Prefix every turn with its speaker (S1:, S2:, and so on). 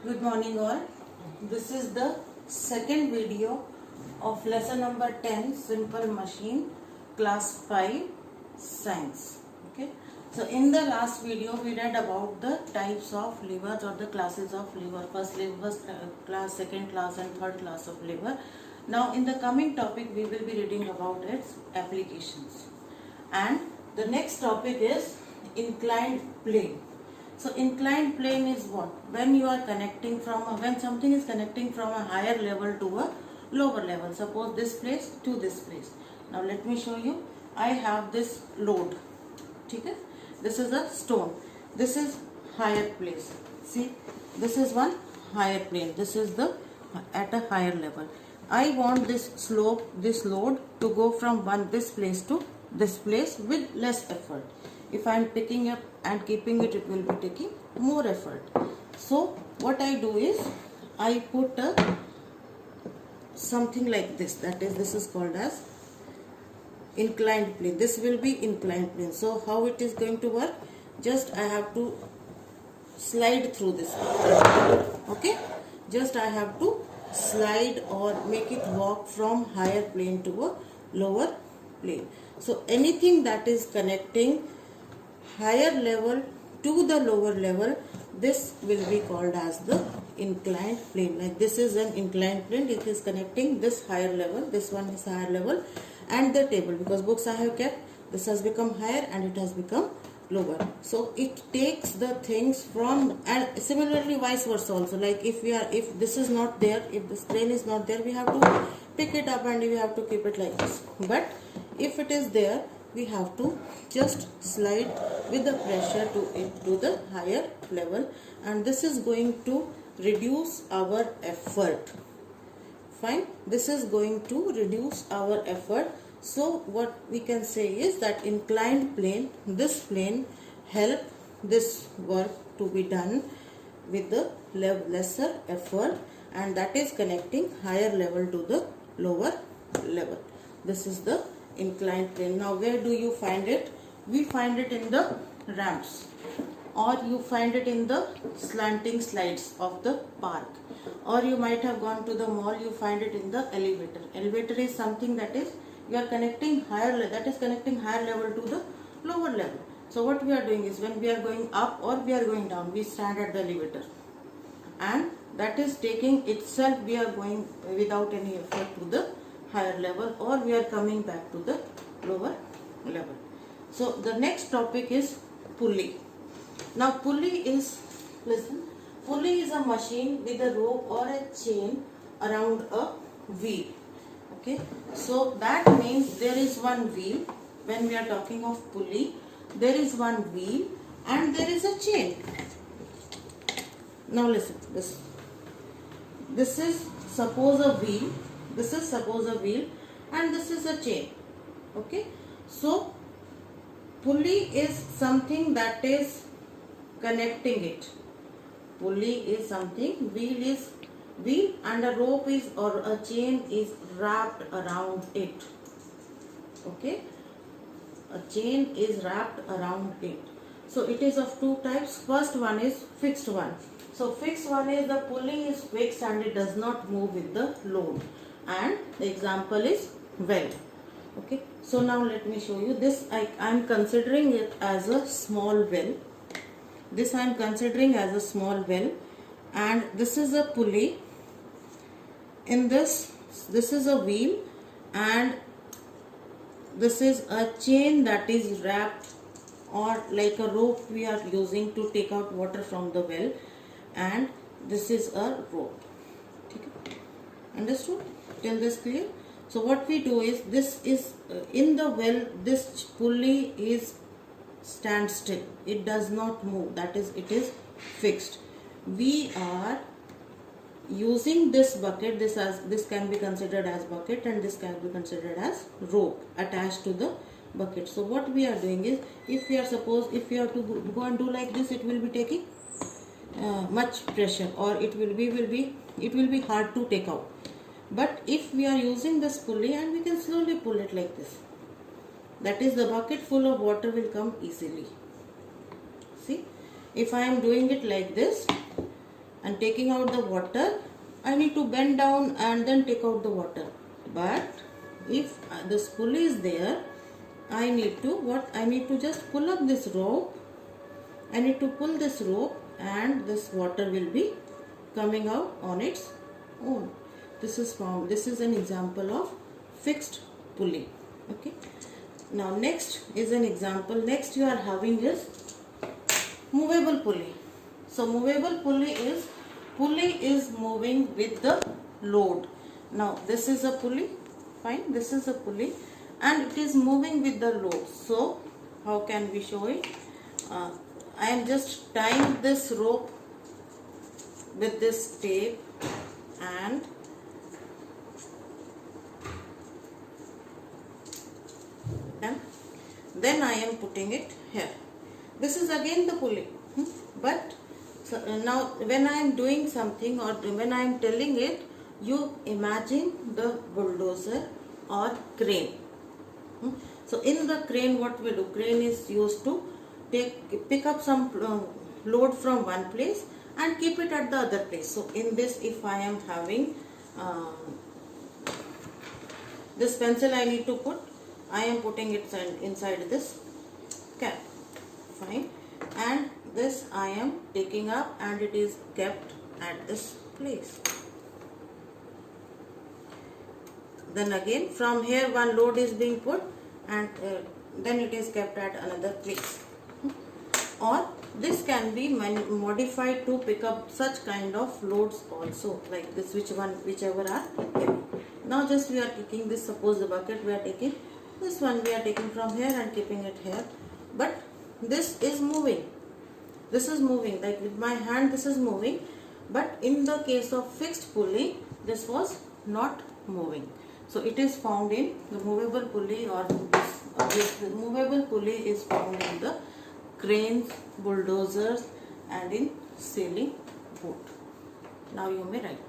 S1: Good morning all. This is the second video of lesson number 10 simple machine class 5 science. Okay. So in the last video we read about the types of levers or the classes of lever. First lever class, second class and third class of lever. Now in the coming topic we will be reading about its applications. And the next topic is inclined plane. So inclined plane is what? When you are connecting when something is connecting from a higher level to a lower level. Suppose this place to this place. Now let me show you. I have this load. Okay? This is a stone. This is higher place. See, this is one higher plane. This is the at a higher level. I want this slope, this load to go from this place to this place with less effort. If I am picking up and keeping it, it will be taking more effort. So what I do is I put something like this. That is, this is called as inclined plane. This will be inclined plane. So how it is going to work? Just I have to slide through this. Okay? Just I have to slide or make it walk from higher plane to a lower plane. So anything that is connecting higher level to the lower level, this will be called as the inclined plane. Like this is an inclined plane. It is connecting this higher level, this one is higher level, and the table, because books I have kept, this has become higher and it has become lower. So it takes the things from, and similarly vice versa also. Like if this is not there, if this plane is not there, we have to pick it up and we have to keep it like this. But if it is there, we have to just slide with the pressure to the higher level, and this is going to reduce our effort. Fine, this is going to reduce our effort. So what we can say is that inclined plane, this plane help this work to be done with the lesser effort, and that is connecting higher level to the lower level. This is the inclined plane. Now where do you find it? We find it in the ramps, or you find it in the slanting slides of the park, or you might have gone to the mall, you find it in the elevator. Elevator is something that is you are connecting higher level to the lower level. So what we are doing is, when we are going up or we are going down, we stand at the elevator, and that is taking itself, we are going without any effort to the higher level, or we are coming back to the lower level. So the next topic is pulley. Now pulley is, listen, pulley is a machine with a rope or a chain around a wheel. Okay, so that means there is one wheel. When we are talking of pulley, there is one wheel and there is a chain. Now listen, this is suppose a wheel. This is suppose a wheel and this is a chain. Okay, so pulley is something that is connecting it. Pulley is something, wheel is wheel, and a rope is, or a chain is wrapped around it. Okay, a chain is wrapped around it. So it is of two types. First one is fixed one. So fixed one is the pulley is fixed and it does not move with the load. And the example is well. Okay, so now let me show you this. I am considering it as a small well. This I am considering as a small well, and this is a pulley. In this is a wheel, and this is a chain that is wrapped, or like a rope we are using to take out water from the well, and this is a rope. Okay. Understood? Till this clear? So what we do is, this is in the well, this pulley is stand still. It does not move. That is, it is fixed. We are using this bucket. This can be considered as bucket, and this can be considered as rope attached to the bucket. So what we are doing is, if we are to go and do like this, it will be taking much pressure, or it will be hard to take out. But if we are using this pulley, and we can slowly pull it like this, that is, the bucket full of water will come easily. See, if I am doing it like this, and taking out the water, I need to bend down and then take out the water. But if this pulley is there, I need to just pull up this rope. I need to pull this rope and this water will be coming out on its own. This is an example of fixed pulley. Okay. Now next is an example. Next you are having is movable pulley. So movable pulley is moving with the load. Now this is a pulley, fine, this is a pulley and it is moving with the load. So how can we show it? I am just tying this rope with this tape and then I am putting it here. This is again the pulley, but so now when I am doing something or when I am telling it, you imagine the bulldozer or crane. So in the crane, what we do, crane is used to pick up some load from one place and keep it at the other place. So in this, if I am having this pencil I need to put, I am putting it inside this cap, fine, and this I am taking up and it is kept at this place. Then again from here one load is being put and then it is kept at another place. Or this can be modified to pick up such kind of loads also, like this, whichever are heavy. Now just we are taking this, suppose the bucket we are taking, this one we are taking from here and keeping it here, but this is moving. This is moving, like with my hand this is moving, but in the case of fixed pulley, this was not moving. So it is found in the movable pulley, or this movable pulley is found in the cranes, bulldozers and in sailing boat. Now you may write.